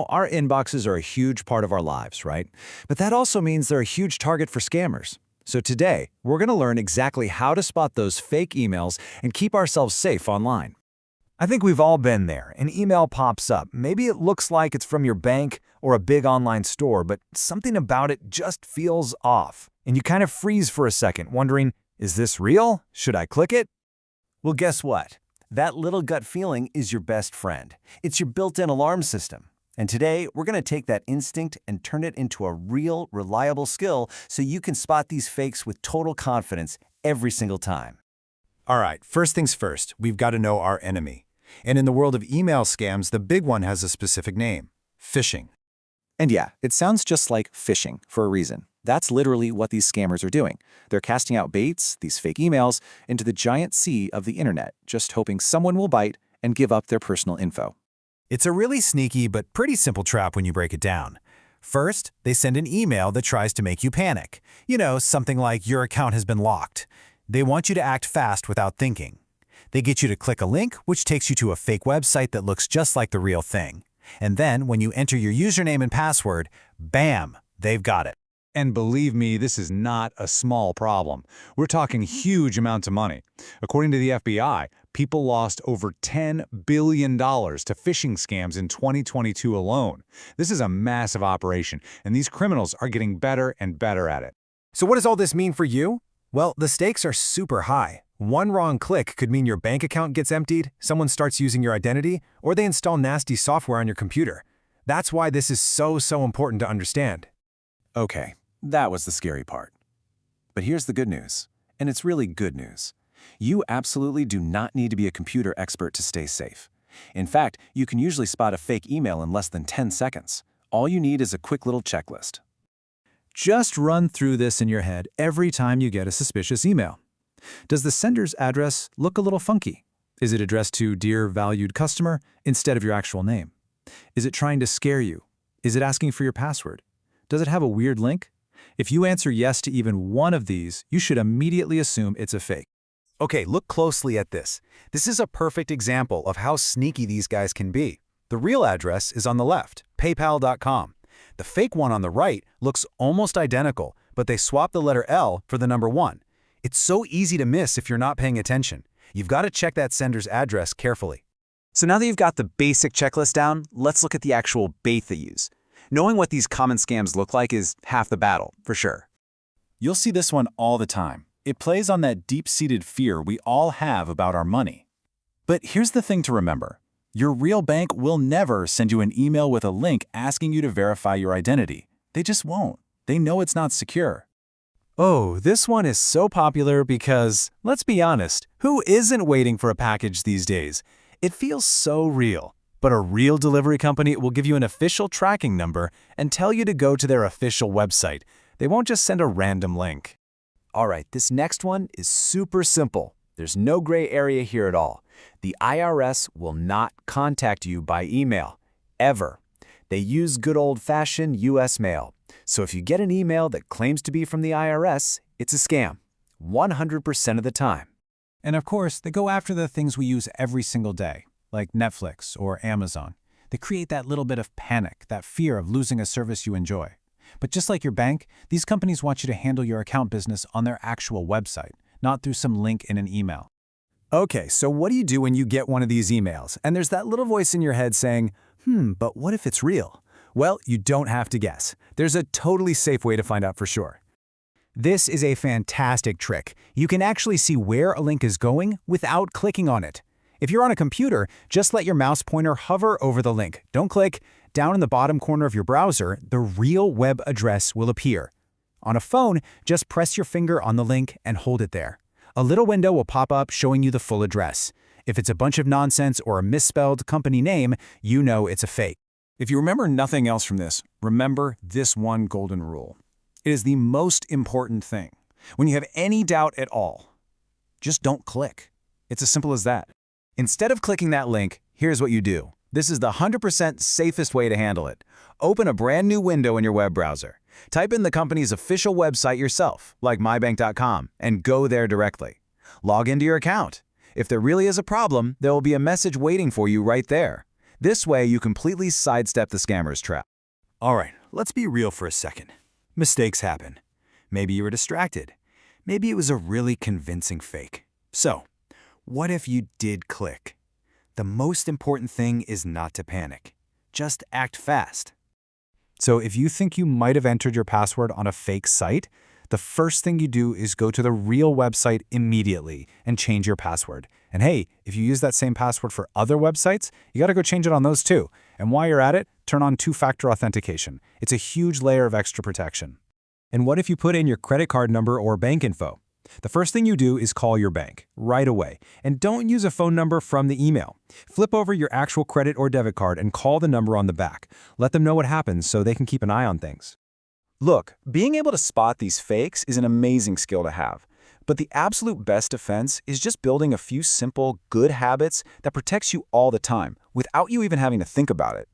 Our inboxes are a huge part of our lives, right? But that also means they're a huge target for scammers. So today, we're going to learn exactly how to spot those fake emails and keep ourselves safe online. I think we've all been there. An email pops up. Maybe it looks like it's from your bank or a big online store, but something about it just feels off. And you kind of freeze for a second, wondering, is this real? Should I click it? Well, guess what? That little gut feeling is your best friend. It's your built-in alarm system. And today, we're going to take that instinct and turn it into a real, reliable skill so you can spot these fakes with total confidence every single time. All right, first things first, we've got to know our enemy. And in the world of email scams, the big one has a specific name: phishing. And yeah, it sounds just like phishing for a reason. That's literally what these scammers are doing. They're casting out baits, these fake emails, into the giant sea of the internet, just hoping someone will bite and give up their personal info. It's a really sneaky but pretty simple trap when you break it down. First, they send an email that tries to make you panic. Something like your account has been locked. They want you to act fast without thinking. They get you to click a link, which takes you to a fake website that looks just like the real thing. And then, when you enter your username and password, bam, they've got it. And believe me, this is not a small problem. We're talking huge amounts of money. According to the FBI, people lost over $10 billion to phishing scams in 2022 alone. This is a massive operation, and these criminals are getting better and better at it. So what does all this mean for you? Well, the stakes are super high. One wrong click could mean your bank account gets emptied, someone starts using your identity, or they install nasty software on your computer. That's why this is so important to understand. Okay, that was the scary part. But here's the good news, and it's really good news. You absolutely do not need to be a computer expert to stay safe. In fact, you can usually spot a fake email in less than 10 seconds. All you need is a quick little checklist. Just run through this in your head every time you get a suspicious email. Does the sender's address look a little funky? Is it addressed to Dear Valued Customer instead of your actual name? Is it trying to scare you? Is it asking for your password? Does it have a weird link? If you answer yes to even one of these, you should immediately assume it's a fake. Okay, look closely at this. This is a perfect example of how sneaky these guys can be. The real address is on the left, paypal.com. The fake one on the right looks almost identical, but they swap the letter L for the number 1. It's so easy to miss if you're not paying attention. You've got to check that sender's address carefully. So now that you've got the basic checklist down, let's look at the actual bait they use. Knowing what these common scams look like is half the battle, for sure. You'll see this one all the time. It plays on that deep-seated fear we all have about our money. But here's the thing to remember. Your real bank will never send you an email with a link asking you to verify your identity. They just won't. They know it's not secure. Oh, this one is so popular because, let's be honest, who isn't waiting for a package these days? It feels so real. But a real delivery company will give you an official tracking number and tell you to go to their official website. They won't just send a random link. All right, this next one is super simple. There's no gray area here at all. The IRS will not contact you by email, ever. They use good old-fashioned U.S. mail. So if you get an email that claims to be from the IRS, it's a scam, 100% of the time. And of course, they go after the things we use every single day, like Netflix or Amazon. They create that little bit of panic, that fear of losing a service you enjoy. But just like your bank, these companies want you to handle your account business on their actual website, not through some link in an email. Okay, so what do you do when you get one of these emails and there's that little voice in your head saying, but what if it's real? Well, you don't have to guess. There's a totally safe way to find out for sure. This is a fantastic trick. You can actually see where a link is going without clicking on it. If you're on a computer, just let your mouse pointer hover over the link. Don't click. Down in the bottom corner of your browser, the real web address will appear. On a phone, just press your finger on the link and hold it there. A little window will pop up showing you the full address. If it's a bunch of nonsense or a misspelled company name, you know it's a fake. If you remember nothing else from this, remember this one golden rule. It is the most important thing. When you have any doubt at all, just don't click. It's as simple as that. Instead of clicking that link, here's what you do. This is the 100% safest way to handle it. Open a brand new window in your web browser. Type in the company's official website yourself, like mybank.com, and go there directly. Log into your account. If there really is a problem, there will be a message waiting for you right there. This way, you completely sidestep the scammer's trap. All right, let's be real for a second. Mistakes happen. Maybe you were distracted. Maybe it was a really convincing fake. So, what if you did click? The most important thing is not to panic. Just act fast. So if you think you might have entered your password on a fake site, the first thing you do is go to the real website immediately and change your password. And hey, if you use that same password for other websites, you got to go change it on those too. And while you're at it, turn on two-factor authentication. It's a huge layer of extra protection. And what if you put in your credit card number or bank info? The first thing you do is call your bank right away. And don't use a phone number from the email. Flip over your actual credit or debit card and call the number on the back. Let them know what happens so they can keep an eye on things. Look, being able to spot these fakes is an amazing skill to have. But the absolute best defense is just building a few simple, good habits that protects you all the time without you even having to think about it.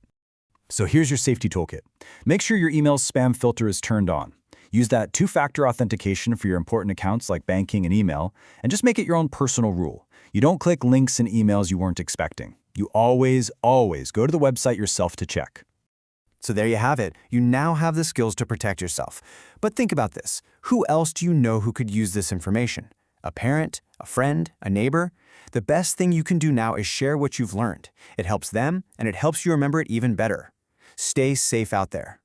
So here's your safety toolkit. Make sure your email's spam filter is turned on. Use that two-factor authentication for your important accounts like banking and email, and just make it your own personal rule. You don't click links in emails you weren't expecting. You always go to the website yourself to check. So there you have it. You now have the skills to protect yourself. But think about this. Who else do you know who could use this information? A parent? A friend? A neighbor? The best thing you can do now is share what you've learned. It helps them, and it helps you remember it even better. Stay safe out there.